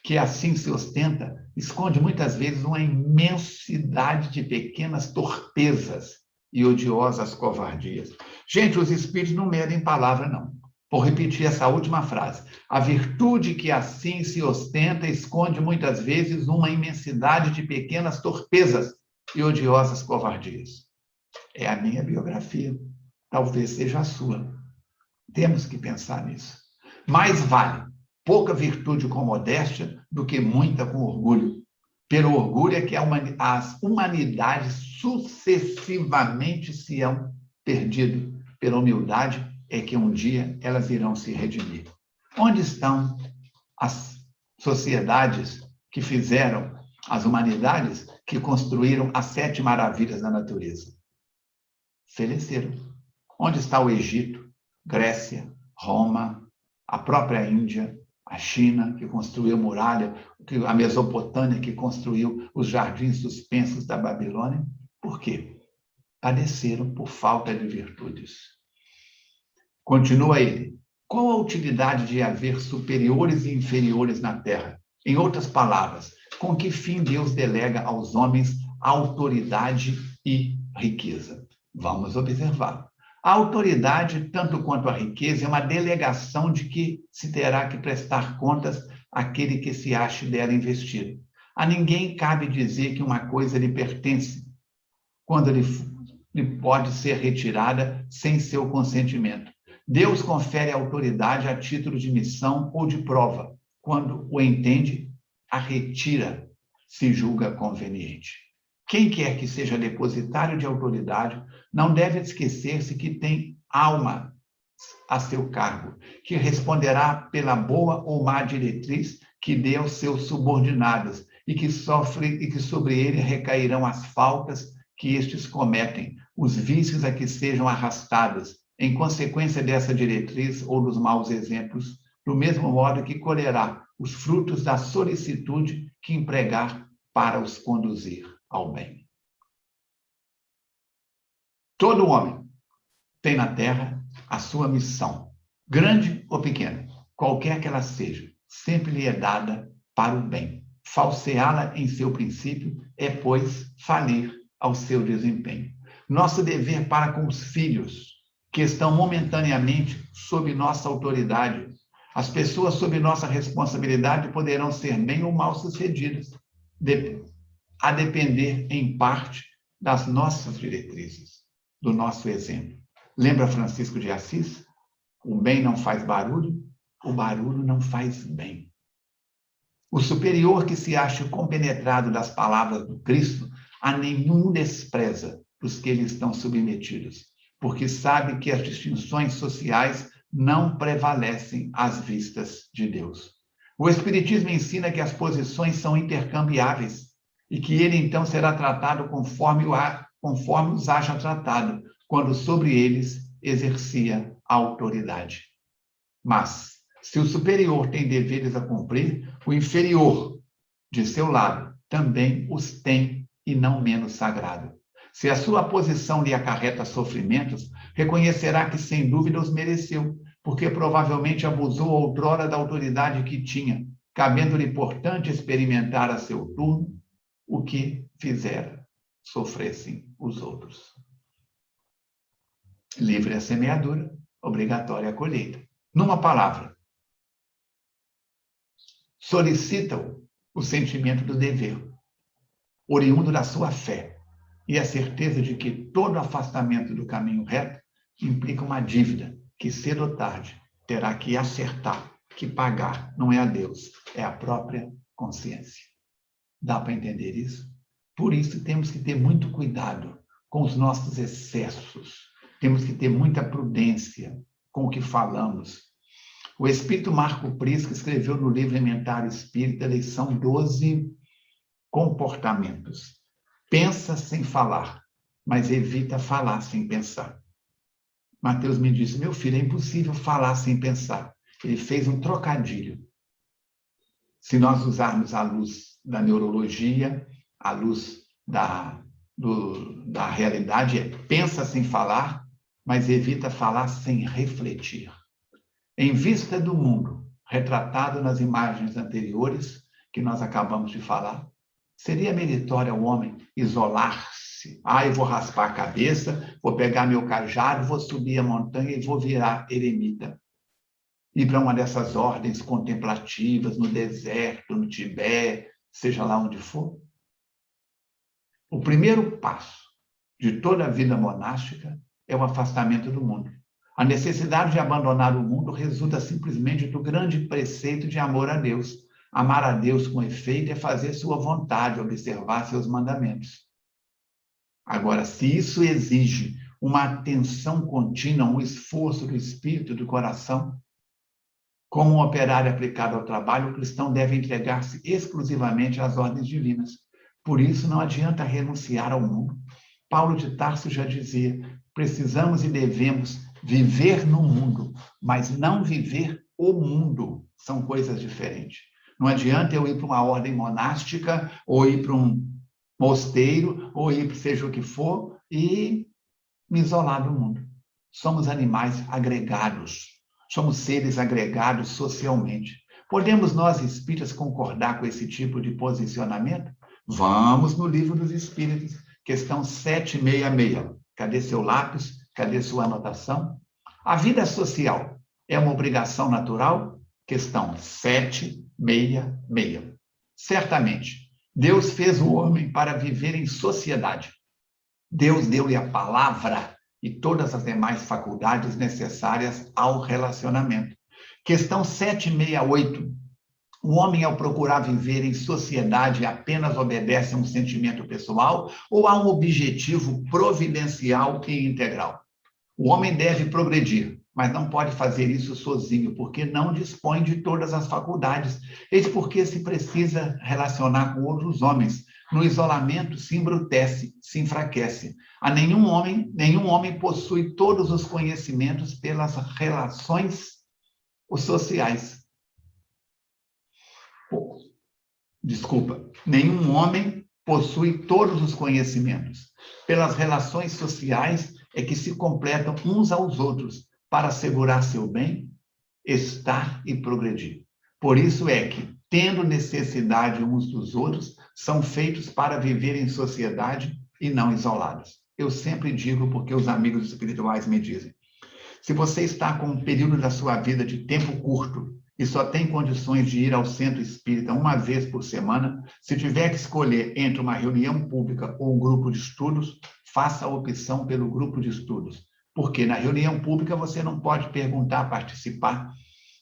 que assim se ostenta esconde muitas vezes uma imensidade de pequenas torpezas e odiosas covardias. Gente, os espíritos não medem palavra, não. Vou repetir essa última frase. A virtude que assim se ostenta esconde muitas vezes uma imensidade de pequenas torpezas e odiosas covardias. É a minha biografia. Talvez seja a sua. Temos que pensar nisso. Mais vale pouca virtude com modéstia do que muita com orgulho. Pelo orgulho é que as humanidades sucessivamente se hão perdido. Pela humildade é que um dia elas irão se redimir. Onde estão as sociedades que fizeram, as humanidades que construíram as 7 maravilhas da natureza? Faleceram. Onde está o Egito, Grécia, Roma, a própria Índia, a China, que construiu a muralha, a Mesopotâmia, que construiu os jardins suspensos da Babilônia? Por quê? Padeceram por falta de virtudes. Continua ele. Qual a utilidade de haver superiores e inferiores na terra? Em outras palavras, com que fim Deus delega aos homens autoridade e riqueza? Vamos observar. A autoridade, tanto quanto a riqueza, é uma delegação de que se terá que prestar contas àquele que se ache dela investido. A ninguém cabe dizer que uma coisa lhe pertence, quando lhe pode ser retirada sem seu consentimento. Deus confere autoridade a título de missão ou de prova. Quando o entende, a retira, se julga conveniente. Quem quer que seja depositário de autoridade não deve esquecer-se que tem alma a seu cargo, que responderá pela boa ou má diretriz que dê aos seus subordinados e que sobre ele recairão as faltas que estes cometem, os vícios a que sejam arrastados, em consequência dessa diretriz ou dos maus exemplos, do mesmo modo que colherá os frutos da solicitude que empregar para os conduzir ao bem. Todo homem tem na terra a sua missão, grande ou pequena, qualquer que ela seja, sempre lhe é dada para o bem. Falseá-la em seu princípio é, pois, falir ao seu desempenho. Nosso dever para com os filhos que estão momentaneamente sob nossa autoridade. As pessoas sob nossa responsabilidade poderão ser bem ou mal sucedidas, a depender, em parte, das nossas diretrizes, do nosso exemplo. Lembra Francisco de Assis? O bem não faz barulho, o barulho não faz bem. O superior que se acha compenetrado das palavras do Cristo, a nenhum despreza dos que lhe estão submetidos, porque sabe que as distinções sociais não prevalecem às vistas de Deus. O Espiritismo ensina que as posições são intercambiáveis e que ele, então, será tratado conforme os haja tratado, quando sobre eles exercia a autoridade. Mas, se o superior tem deveres a cumprir, o inferior, de seu lado, também os tem, e não menos sagrado. Se a sua posição lhe acarreta sofrimentos, reconhecerá que, sem dúvida, os mereceu, porque provavelmente abusou outrora da autoridade que tinha, cabendo-lhe, portanto, experimentar a seu turno o que fizera sofressem os outros. Livre a semeadura, obrigatória a colheita. Numa palavra, solicita-o o sentimento do dever, oriundo da sua fé, e a certeza de que todo afastamento do caminho reto implica uma dívida que, cedo ou tarde, terá que acertar, que pagar não é a Deus, é a própria consciência. Dá para entender isso? Por isso, temos que ter muito cuidado com os nossos excessos. Temos que ter muita prudência com o que falamos. O espírito Marco Prisca escreveu no livro Elementar Espírita, lição 12, comportamentos. Pensa sem falar, mas evita falar sem pensar. Mateus me disse, meu filho, é impossível falar sem pensar. Ele fez um trocadilho. Se nós usarmos a luz da neurologia, a luz da realidade, pensa sem falar, mas evita falar sem refletir. Em vista do mundo, retratado nas imagens anteriores, que nós acabamos de falar, seria meritório ao homem isolar-se. Eu vou raspar a cabeça, vou pegar meu cajado, vou subir a montanha e vou virar eremita. Ir para uma dessas ordens contemplativas, no deserto, no Tibete, seja lá onde for. O primeiro passo de toda a vida monástica é o afastamento do mundo. A necessidade de abandonar o mundo resulta simplesmente do grande preceito de amor a Deus. Amar a Deus com efeito é fazer sua vontade, observar seus mandamentos. Agora, se isso exige uma atenção contínua, um esforço do espírito, do coração, como um operário aplicado ao trabalho, o cristão deve entregar-se exclusivamente às ordens divinas. Por isso, não adianta renunciar ao mundo. Paulo de Tarso já dizia: precisamos e devemos viver no mundo, mas não viver o mundo. São coisas diferentes. Não adianta eu ir para uma ordem monástica, ou ir para um mosteiro, ou ir para seja o que for, e me isolar do mundo. Somos animais agregados. Somos seres agregados socialmente. Podemos nós, espíritas, concordar com esse tipo de posicionamento? Vamos no Livro dos Espíritos, questão 766. Cadê seu lápis? Cadê sua anotação? A vida social é uma obrigação natural? Questão 766. Certamente, Deus fez o homem para viver em sociedade. Deus deu-lhe a palavra e todas as demais faculdades necessárias ao relacionamento. Questão 768. O homem, ao procurar viver em sociedade, apenas obedece a um sentimento pessoal ou a um objetivo providencial e integral? O homem deve progredir, mas não pode fazer isso sozinho, porque não dispõe de todas as faculdades. Eis porque se precisa relacionar com outros homens. No isolamento se embrutece, se enfraquece. Nenhum homem possui todos os conhecimentos pelas relações sociais. Desculpa, nenhum homem possui todos os conhecimentos. Pelas relações sociais é que se completam uns aos outros para assegurar seu bem, estar e progredir. Por isso é que, tendo necessidade uns dos outros, são feitos para viver em sociedade e não isolados. Eu sempre digo, porque os amigos espirituais me dizem: se você está com um período da sua vida de tempo curto e só tem condições de ir ao centro espírita uma vez por semana, se tiver que escolher entre uma reunião pública ou um grupo de estudos, faça a opção pelo grupo de estudos. Porque na reunião pública você não pode perguntar, participar,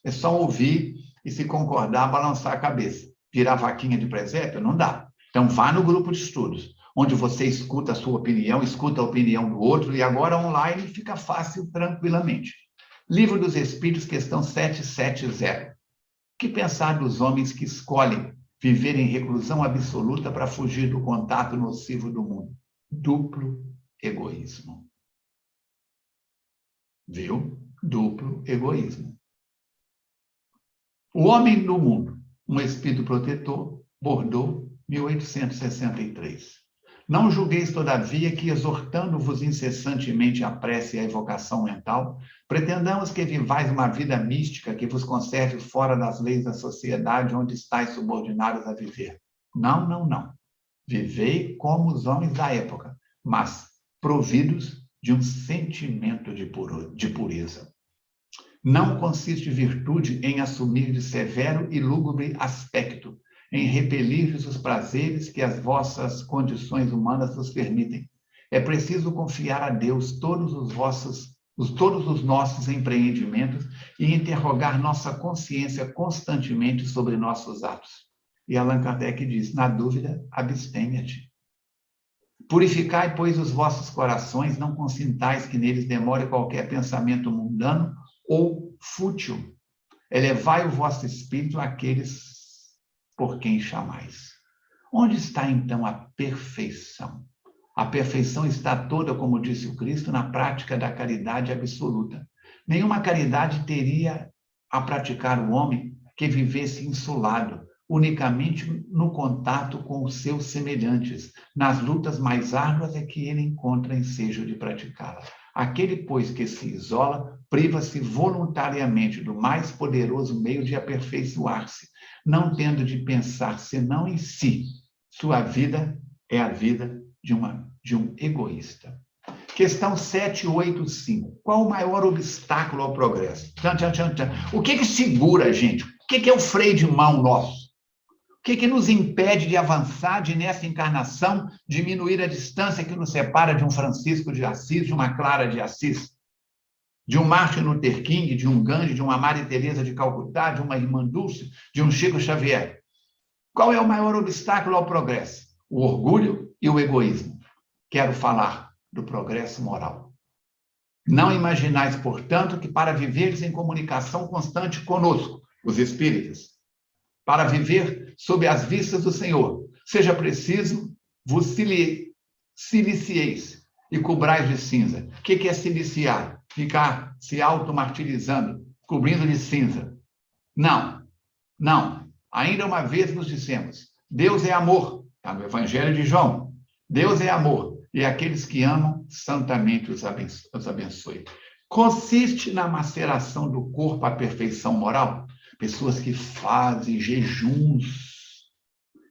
é só ouvir e, se concordar, balançar a cabeça. Virar vaquinha de presépio? Não dá. Então, vá no grupo de estudos, onde você escuta a sua opinião, escuta a opinião do outro, e agora online fica fácil, tranquilamente. Livro dos Espíritos, questão 770. Que pensar dos homens que escolhem viver em reclusão absoluta para fugir do contato nocivo do mundo? Duplo egoísmo. Viu? Duplo egoísmo. O Homem no Mundo, um Espírito Protetor, Bordeaux, 1863. Não julgueis, todavia, que, exortando-vos incessantemente a prece e a evocação mental, pretendamos que vivais uma vida mística que vos conserve fora das leis da sociedade onde estáis subordinados a viver. Não, não, não. Vivei como os homens da época, mas providos de um sentimento de pureza. Não consiste virtude em assumir de severo e lúgubre aspecto, em repelir os prazeres que as vossas condições humanas vos permitem. É preciso confiar a Deus todos os nossos empreendimentos e interrogar nossa consciência constantemente sobre nossos atos. E Allan Kardec diz: na dúvida, abstenha-te. Purificai, pois, os vossos corações, não consintais que neles demore qualquer pensamento mundano ou fútil. Elevai o vosso espírito àqueles por quem chamais. Onde está, então, a perfeição? A perfeição está toda, como disse o Cristo, na prática da caridade absoluta. Nenhuma caridade teria a praticar o homem que vivesse insulado, unicamente no contato com os seus semelhantes. Nas lutas mais árduas é que ele encontra ensejo de praticá-la. Aquele, pois, que se isola, priva-se voluntariamente do mais poderoso meio de aperfeiçoar-se, não tendo de pensar senão em si. Sua vida é a vida de um egoísta. Questão 785. Qual o maior obstáculo ao progresso? Tchan, tchan, tchan, tchan. O que segura, gente? O que é o freio de mão nosso? O que nos impede de avançar, de, nessa encarnação, diminuir a distância que nos separa de um Francisco de Assis, de uma Clara de Assis? de um Martin Luther King, de um Gandhi, de uma Maria Teresa de Calcutá, de uma Irmã Dulce, de um Chico Xavier? Qual é o maior obstáculo ao progresso? O orgulho e o egoísmo. Quero falar do progresso moral. Não imaginais, portanto, que para viveres em comunicação constante conosco, os espíritas, para viver sob as vistas do Senhor, seja preciso vos silicieis e cobrais de cinza. O que é siliciar? Ficar se auto-martirizando, cobrindo de cinza. Não, não. Ainda uma vez vos dissemos, Deus é amor, está no Evangelho de João. Deus é amor, e aqueles que amam, santamente os abençoe. Consiste na maceração do corpo a perfeição moral? Pessoas que fazem jejuns,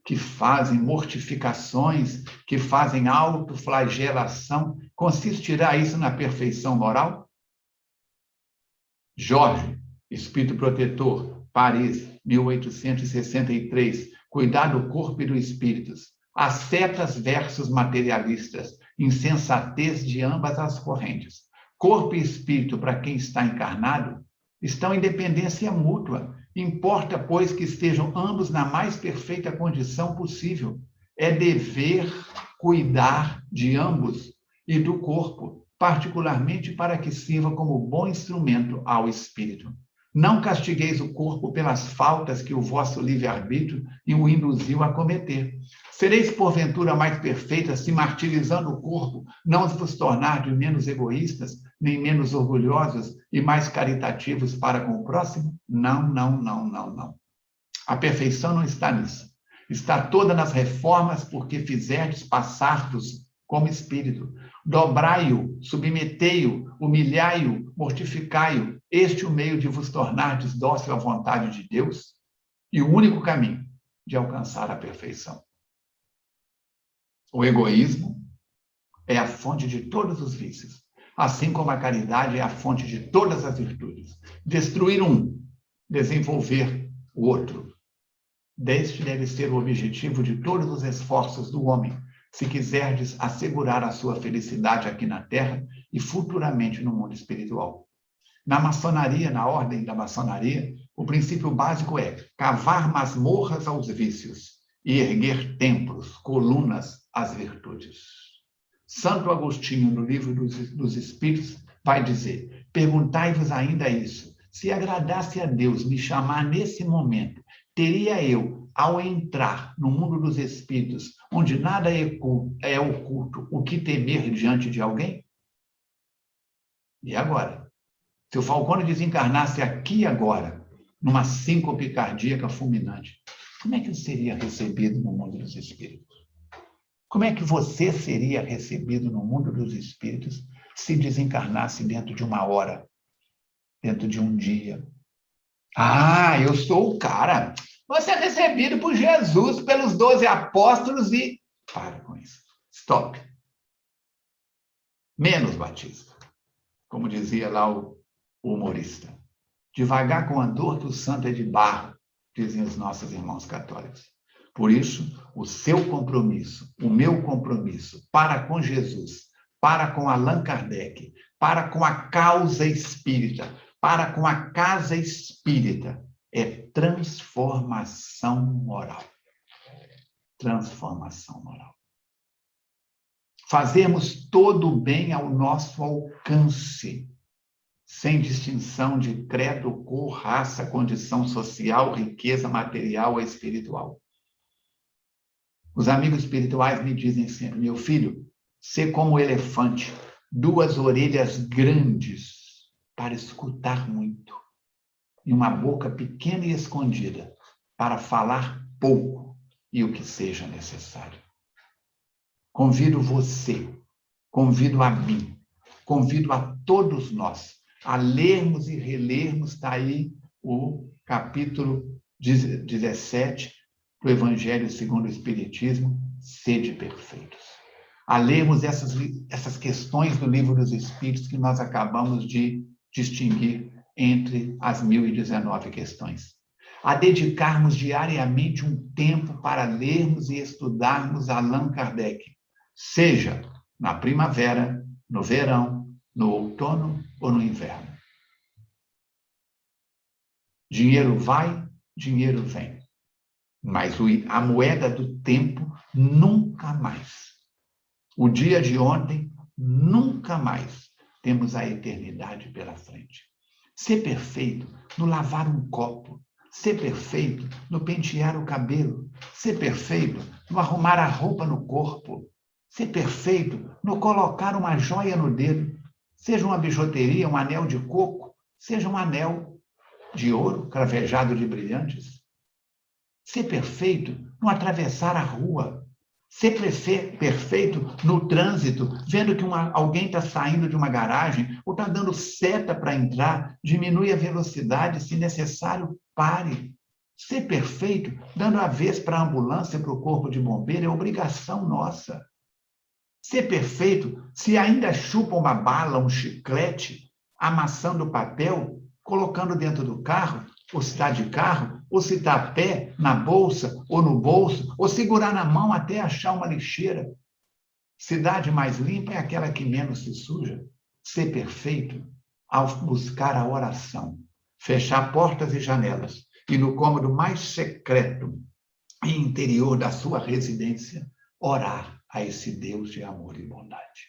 que fazem mortificações, que fazem autoflagelação, consistirá isso na perfeição moral? Jorge, Espírito Protetor, Paris, 1863, cuidar do corpo e do espírito. Ascetas versus materialistas, insensatez de ambas as correntes. Corpo e espírito, para quem está encarnado, estão em dependência mútua. Importa, pois, que estejam ambos na mais perfeita condição possível. É dever cuidar de ambos e do corpo, particularmente para que sirva como bom instrumento ao espírito. Não castigueis o corpo pelas faltas que o vosso livre-arbítrio o induziu a cometer. Sereis, porventura, mais perfeitas se, martirizando o corpo, não vos tornar de menos egoístas, nem menos orgulhosos e mais caritativos para com o próximo? Não, não, não, não, não. A perfeição não está nisso. Está toda nas reformas porque fizerdes passar-vos como espírito. Dobrai-o, submetei-o, humilhai-o, mortificai-o. Este é o meio de vos tornardes dócil à vontade de Deus e o único caminho de alcançar a perfeição. O egoísmo é a fonte de todos os vícios, assim como a caridade é a fonte de todas as virtudes. Destruir um, desenvolver o outro. Este deve ser o objetivo de todos os esforços do homem, se quiserdes assegurar a sua felicidade aqui na Terra e futuramente no mundo espiritual. Na maçonaria, na ordem da maçonaria, o princípio básico é cavar masmorras aos vícios e erguer templos, colunas às virtudes. Santo Agostinho, no livro dos Espíritos, vai dizer: perguntai-vos ainda isso, se agradasse a Deus me chamar nesse momento, teria eu, ao entrar no mundo dos espíritos, onde nada é oculto, o que temer diante de alguém? E agora? Se o Falcone desencarnasse aqui agora, numa síncope cardíaca fulminante, como é que ele seria recebido no mundo dos espíritos? Como é que você seria recebido no mundo dos espíritos se desencarnasse dentro de uma hora, dentro de um dia? Ah, eu sou o cara. Você é recebido por Jesus, pelos 12 apóstolos e... Para com isso. Stop. Menos batismo. Como dizia lá o humorista. Devagar com a dor que o santo é de barro, dizem os nossos irmãos católicos. Por isso, o seu compromisso, o meu compromisso para com Jesus, para com Allan Kardec, para com a causa espírita, para com a casa espírita, é transformação moral. Transformação moral. Fazermos todo o bem ao nosso alcance, sem distinção de credo, cor, raça, condição social, riqueza material ou espiritual. Os amigos espirituais me dizem sempre: meu filho, sê como o elefante, 2 orelhas grandes para escutar muito e uma boca pequena e escondida para falar pouco e o que seja necessário. Convido você, convido a mim, convido a todos nós a lermos e relermos, está aí o capítulo 17 do Evangelho segundo o Espiritismo, Sede Perfeitos. A lermos essas questões do Livro dos Espíritos que nós acabamos de distinguir entre as 1019 questões. A dedicarmos diariamente um tempo para lermos e estudarmos Allan Kardec, seja na primavera, no verão, no outono ou no inverno. Dinheiro vai, dinheiro vem. Mas a moeda do tempo nunca mais. O dia de ontem nunca mais. Temos a eternidade pela frente. Ser perfeito no lavar um copo. Ser perfeito no pentear o cabelo. Ser perfeito no arrumar a roupa no corpo. Ser perfeito no colocar uma joia no dedo. Seja uma bijuteria, um anel de coco, seja um anel de ouro cravejado de brilhantes. Ser perfeito no atravessar a rua. Ser perfeito no trânsito, vendo que alguém está saindo de uma garagem ou está dando seta para entrar, diminui a velocidade, se necessário, pare. Ser perfeito, dando a vez para a ambulância, para o corpo de bombeiro, é obrigação nossa. Ser perfeito, se ainda chupa uma bala, um chiclete, amassando papel, colocando dentro do carro, ou se está de carro, ou se está a pé, na bolsa, ou no bolso, ou segurar na mão até achar uma lixeira. Cidade mais limpa é aquela que menos se suja. Ser perfeito ao buscar a oração, fechar portas e janelas, e no cômodo mais secreto e interior da sua residência, orar a esse Deus de amor e bondade.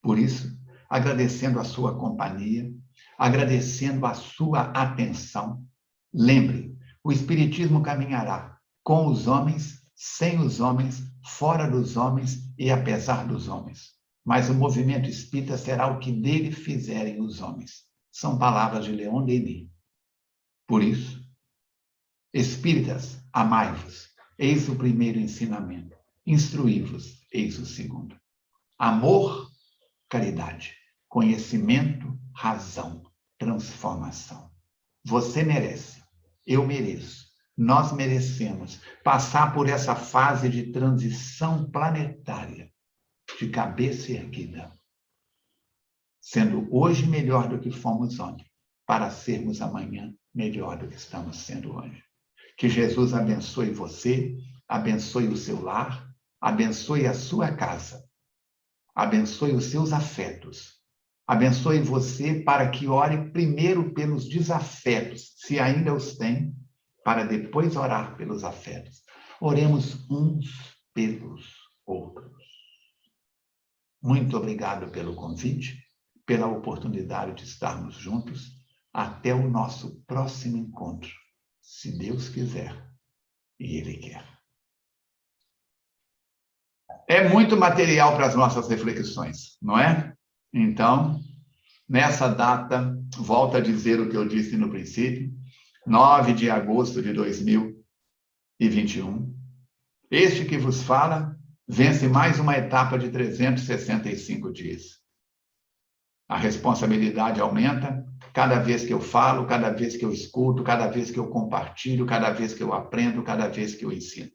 Por isso, agradecendo a sua companhia, agradecendo a sua atenção, lembre, o Espiritismo caminhará com os homens, sem os homens, fora dos homens e apesar dos homens. Mas o movimento espírita será o que dele fizerem os homens. São palavras de Leon Denis. Por isso, espíritas, amai-vos, eis o primeiro ensinamento. Instruí-vos, eis o segundo. Amor, caridade. Conhecimento, razão. Transformação. Você merece, eu mereço, nós merecemos passar por essa fase de transição planetária, de cabeça erguida, sendo hoje melhor do que fomos ontem, para sermos amanhã melhor do que estamos sendo hoje. Que Jesus abençoe você, abençoe o seu lar, abençoe a sua casa, abençoe os seus afetos, abençoe você para que ore primeiro pelos desafetos, se ainda os tem, para depois orar pelos afetos. Oremos uns pelos outros. Muito obrigado pelo convite, pela oportunidade de estarmos juntos. Até o nosso próximo encontro, se Deus quiser e Ele quer. É muito material para as nossas reflexões, não é? Então, nessa data, volto a dizer o que eu disse no princípio, 9 de agosto de 2021, este que vos fala vence mais uma etapa de 365 dias. A responsabilidade aumenta cada vez que eu falo, cada vez que eu escuto, cada vez que eu compartilho, cada vez que eu aprendo, cada vez que eu ensino.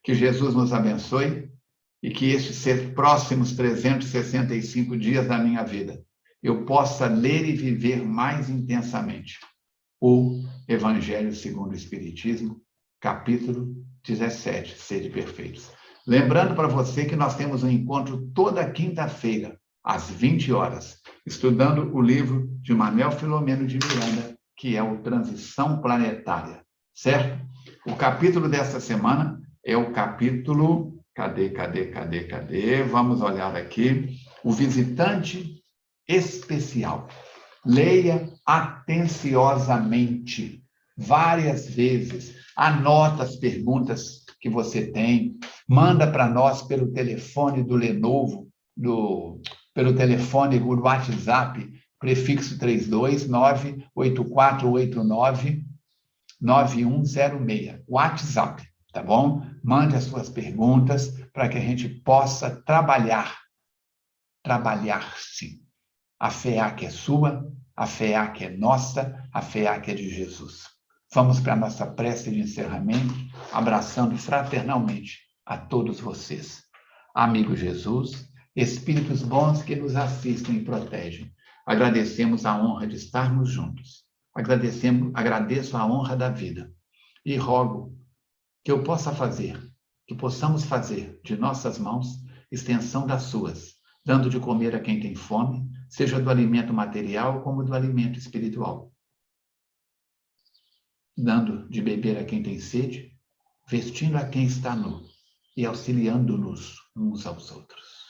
Que Jesus nos abençoe e que estes próximos 365 dias da minha vida eu possa ler e viver mais intensamente o Evangelho segundo o Espiritismo, capítulo 17, Sede Perfeitos. Lembrando para você que nós temos um encontro toda quinta-feira, às 20 horas, estudando o livro de Manuel Filomeno de Miranda, que é o Transição Planetária, certo? O capítulo desta semana é o capítulo... Cadê? Vamos olhar aqui. O Visitante Especial. Leia atenciosamente, várias vezes. Anota as perguntas que você tem. Manda para nós pelo telefone do Lenovo, pelo telefone do WhatsApp, prefixo 329-8489-9106. WhatsApp, tá bom? Mande as suas perguntas para que a gente possa trabalhar-se. A FEAC é sua, a FEAC é nossa, a FEAC é de Jesus. Vamos para a nossa prece de encerramento, abraçando fraternalmente a todos vocês. Amigo Jesus, espíritos bons que nos assistem e protegem, agradecemos a honra de estarmos juntos. Agradeço a honra da vida e rogo que que possamos fazer de nossas mãos extensão das suas, dando de comer a quem tem fome, seja do alimento material como do alimento espiritual, dando de beber a quem tem sede, vestindo a quem está nu e auxiliando-nos uns aos outros.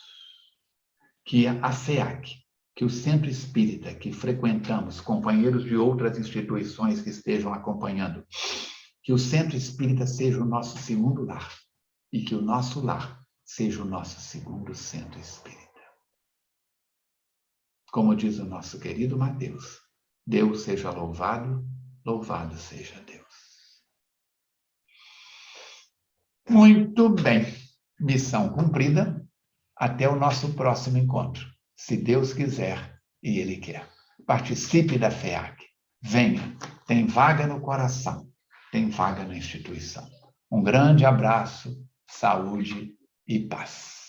Que a FEAC, que o Centro Espírita que frequentamos, companheiros de outras instituições que estejam acompanhando, que o Centro Espírita seja o nosso segundo lar e que o nosso lar seja o nosso segundo Centro Espírita. Como diz o nosso querido Mateus, Deus seja louvado, louvado seja Deus. Muito bem, missão cumprida. Até o nosso próximo encontro, se Deus quiser e Ele quer. Participe da FEAC. Venha, tem vaga no coração, tem vaga na instituição. Um grande abraço, saúde e paz.